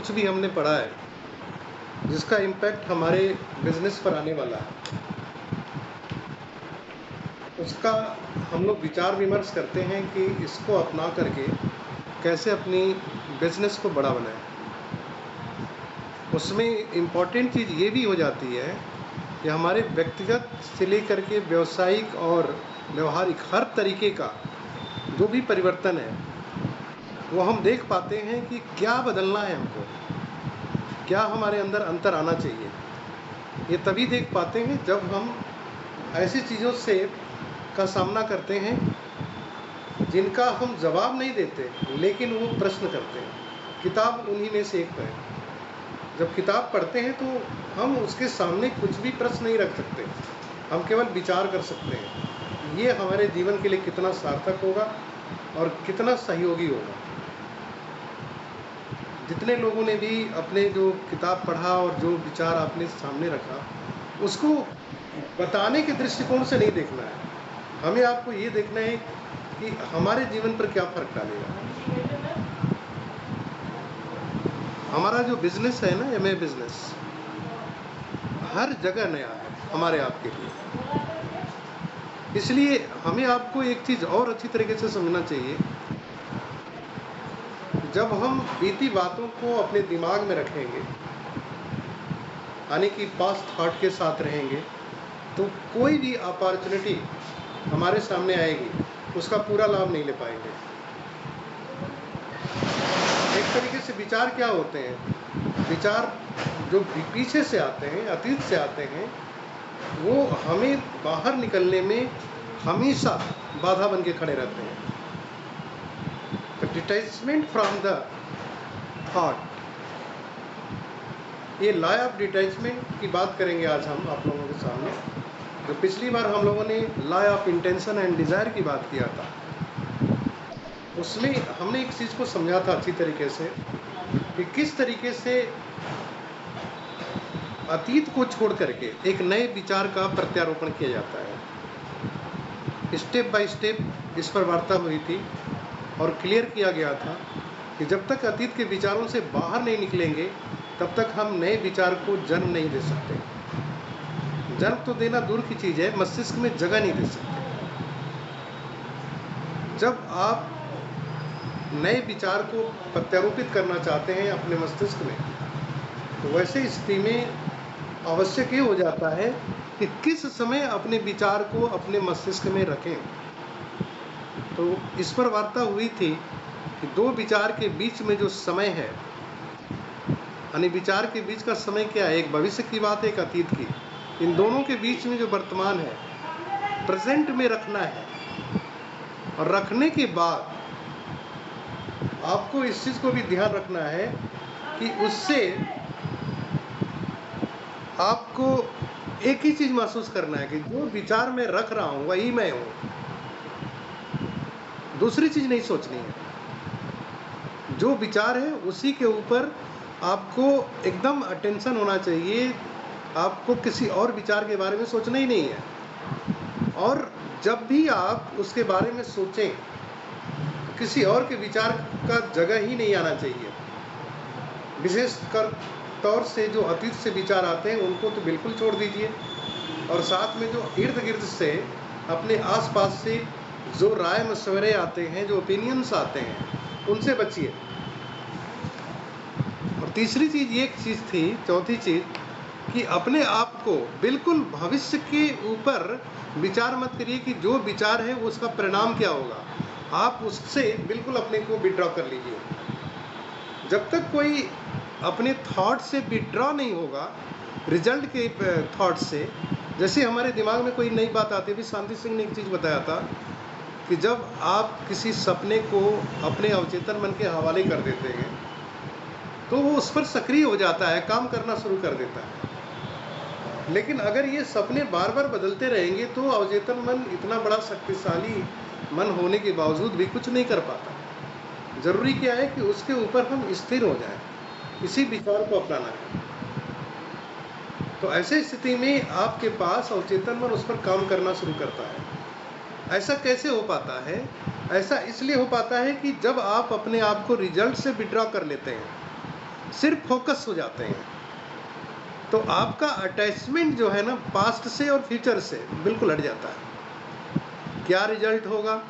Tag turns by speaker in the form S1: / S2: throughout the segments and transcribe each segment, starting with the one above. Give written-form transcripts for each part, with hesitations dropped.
S1: कुछ भी हमने पढ़ा है, जिसका इम्पैक्ट हमारे बिज़नेस पर आने वाला है, उसका हम लोग विचार-विमर्श करते हैं कि इसको अपना करके कैसे अपनी बिज़नेस को बड़ा बनाएँ। उसमें इम्पोर्टेंट चीज़ ये भी हो जाती है कि हमारे व्यक्तिगत से लेकर के व्यावसायिक और व्यावहारिक हर तरीके का जो भी परिवर्तन है, वो हम देख पाते हैं कि क्या बदलना है हमको, क्या हमारे अंदर अंतर आना चाहिए। ये तभी देख पाते हैं जब हम ऐसी चीज़ों से का सामना करते हैं जिनका हम जवाब नहीं देते, लेकिन वो प्रश्न करते हैं। किताब उन्हीं में से एक है। जब किताब पढ़ते हैं तो हम उसके सामने कुछ भी प्रश्न नहीं रख सकते, हम केवल विचार कर सकते हैं। ये हमारे जीवन के लिए कितना सार्थक होगा और कितना सहयोगी होगा। जितने लोगों ने भी अपने जो किताब पढ़ा और जो विचार आपने सामने रखा, उसको बताने के दृष्टिकोण से नहीं देखना है। हमें आपको ये देखना है कि हमारे जीवन पर क्या फ़र्क डालेगा। हमारा जो बिज़नेस है ना, एमए बिज़नेस, हर जगह नया है हमारे आपके लिए। इसलिए हमें आपको एक चीज़ और अच्छी तरीके से समझना चाहिए, जब हम बीती बातों को अपने दिमाग में रखेंगे, यानी कि पास्ट थॉट के साथ रहेंगे, तो कोई भी अपॉर्चुनिटी हमारे सामने आएगी, उसका पूरा लाभ नहीं ले पाएंगे। एक तरीके से विचार क्या होते हैं? विचार जो पीछे से आते हैं, अतीत से आते हैं, वो हमें बाहर निकलने में हमेशा बाधा बन के खड़े रहते हैं। तो डिटैचमेंट फ्रॉम द थॉट, ये लॉ ऑफ डिटैचमेंट की बात करेंगे आज हम आप लोगों के सामने। जो पिछली बार हम लोगों ने law of intention and desire की बात किया था, उसमें हमने एक चीज़ को समझा था अच्छी तरीके से कि किस तरीके से अतीत को छोड़ करके एक नए विचार का प्रत्यारोपण किया जाता है। स्टेप बाय स्टेप इस पर वार्ता हुई थी और क्लियर किया गया था कि जब तक अतीत के विचारों से बाहर नहीं निकलेंगे, तब तक हम नए विचार को जन्म नहीं दे सकते। जन्म तो देना दूर की चीज़ है, मस्तिष्क में जगह नहीं दे सकते। जब आप नए विचार को प्रत्यारोपित करना चाहते हैं अपने मस्तिष्क में, तो वैसे स्थिति में आवश्यक ये हो जाता है कि किस समय अपने विचार को अपने मस्तिष्क में रखें। तो इस पर वार्ता हुई थी कि दो विचार के बीच में जो समय है, यानी विचार के बीच का समय क्या है, एक भविष्य की बात है, एक अतीत की। इन दोनों के बीच में जो वर्तमान है, प्रेजेंट में रखना है। और रखने के बाद आपको इस चीज़ को भी ध्यान रखना है कि उससे आपको एक ही चीज़ महसूस करना है कि जो विचार मैं रख रहा हूँ वही मैं हूँ, दूसरी चीज़ नहीं सोचनी है। जो विचार है उसी के ऊपर आपको एकदम अटेंशन होना चाहिए, आपको किसी और विचार के बारे में सोचना ही नहीं है। और जब भी आप उसके बारे में सोचें, किसी और के विचार का जगह ही नहीं आना चाहिए। विशेषकर तौर से जो अतीत से विचार आते हैं उनको तो बिल्कुल छोड़ दीजिए, और साथ में जो इर्द गिर्द से अपने आसपास से जो राय मशवरे आते हैं, जो ओपिनियंस आते हैं, उनसे बचिए। और तीसरी चीज़ ये एक चीज़ थी, चौथी चीज़, कि अपने आप को बिल्कुल भविष्य के ऊपर विचार मत करिए कि जो विचार है उसका परिणाम क्या होगा। आप उससे बिल्कुल अपने को विड्रॉ कर लीजिए। जब तक कोई अपने थॉट से विड्रॉ नहीं होगा, रिजल्ट के थॉट से, जैसे हमारे दिमाग में कोई नई बात आती है, अभी शांति सिंह ने एक चीज़ बताया था कि जब आप किसी सपने को अपने अवचेतन मन के हवाले कर देते हैं, तो वो उस पर सक्रिय हो जाता है, काम करना शुरू कर देता है। लेकिन अगर ये सपने बार बार बदलते रहेंगे तो अवचेतन मन इतना बड़ा शक्तिशाली मन होने के बावजूद भी कुछ नहीं कर पाता। ज़रूरी क्या है कि उसके ऊपर हम स्थिर हो जाएं, इसी विचार को अपनाना है। तो ऐसे स्थिति में आपके पास अवचेतन मन उस पर काम करना शुरू करता है। ऐसा कैसे हो पाता है? ऐसा इसलिए हो पाता है कि जब आप अपने आप को रिजल्ट से विड्रॉ कर लेते हैं, सिर्फ फोकस हो जाते हैं। तो आपका अटैचमेंट जो है ना पास्ट से और फ्यूचर से बिल्कुल हट जाता है। क्या रिजल्ट होगा,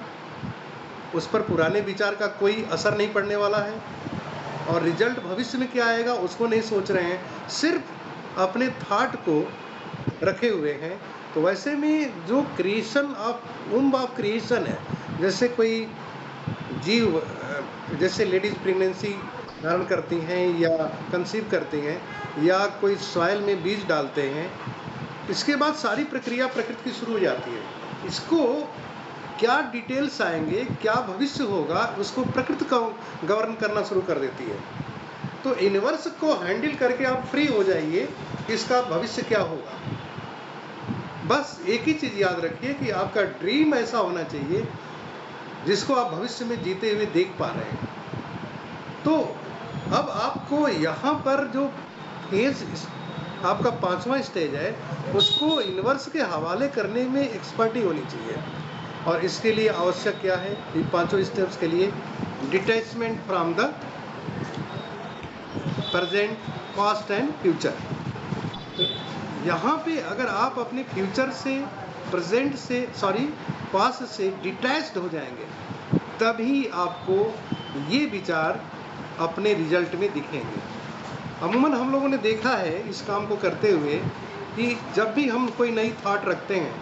S1: उस पर पुराने विचार का कोई असर नहीं पड़ने वाला है, और रिजल्ट भविष्य में क्या आएगा उसको नहीं सोच रहे हैं, सिर्फ अपने थॉट को रखे हुए हैं। तो वैसे में जो creation of womb of creation है, जैसे कोई जीव जैसे लेडीज प्रेगनेंसी धारण करती हैं या कंसीव करती हैं या कोई सॉइल में बीज डालते हैं, इसके बाद सारी प्रक्रिया प्रकृति की शुरू हो जाती है। इसको क्या डिटेल्स आएंगे, क्या भविष्य होगा, उसको प्रकृति का गवर्न करना शुरू कर देती है। तो यूनिवर्स को हैंडल करके आप फ्री हो जाइए, इसका भविष्य क्या होगा। बस एक ही चीज़ याद रखिए कि आपका ड्रीम ऐसा होना चाहिए जिसको आप भविष्य में जीते हुए देख पा रहे हैं। तो अब आपको यहाँ पर जो फेज आपका 5वां स्टेज है, उसको यूनिवर्स के हवाले करने में एक्सपर्टी होनी चाहिए। और इसके लिए आवश्यक क्या है, इन 5 स्टेप्स के लिए detachment from the present, past and future. यहाँ पे अगर आप अपने फ्यूचर से, प्रेजेंट से, पास्ट से डिटैच्ड हो जाएंगे, तभी आपको ये विचार अपने रिजल्ट में दिखेंगे। अमूमन हम लोगों ने देखा है इस काम को करते हुए कि जब भी हम कोई नई थॉट रखते हैं,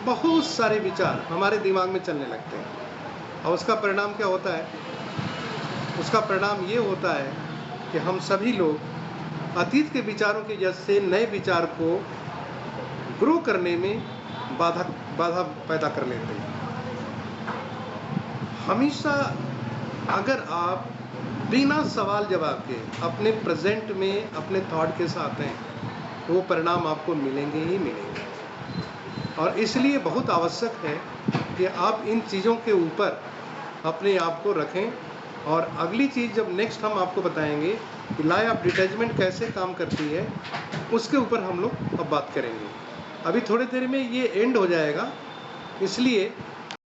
S1: बहुत सारे विचार हमारे दिमाग में चलने लगते हैं, और उसका परिणाम क्या होता है? उसका परिणाम ये होता है कि हम सभी लोग अतीत के विचारों की वजह से नए विचार को ग्रो करने में बाधा पैदा कर लेते हैं। हमेशा अगर आप बिना सवाल जवाब के अपने प्रेजेंट में अपने थॉट के साथ हैं, वो परिणाम आपको मिलेंगे ही मिलेंगे। और इसलिए बहुत आवश्यक है कि आप इन चीज़ों के ऊपर अपने आप को रखें। और अगली चीज़ जब नेक्स्ट हम आपको बताएंगे कि लॉ ऑफ डिटैचमेंट कैसे काम करती है, उसके ऊपर हम लोग अब बात करेंगे। अभी थोड़ी देर में ये एंड हो जाएगा, इसलिए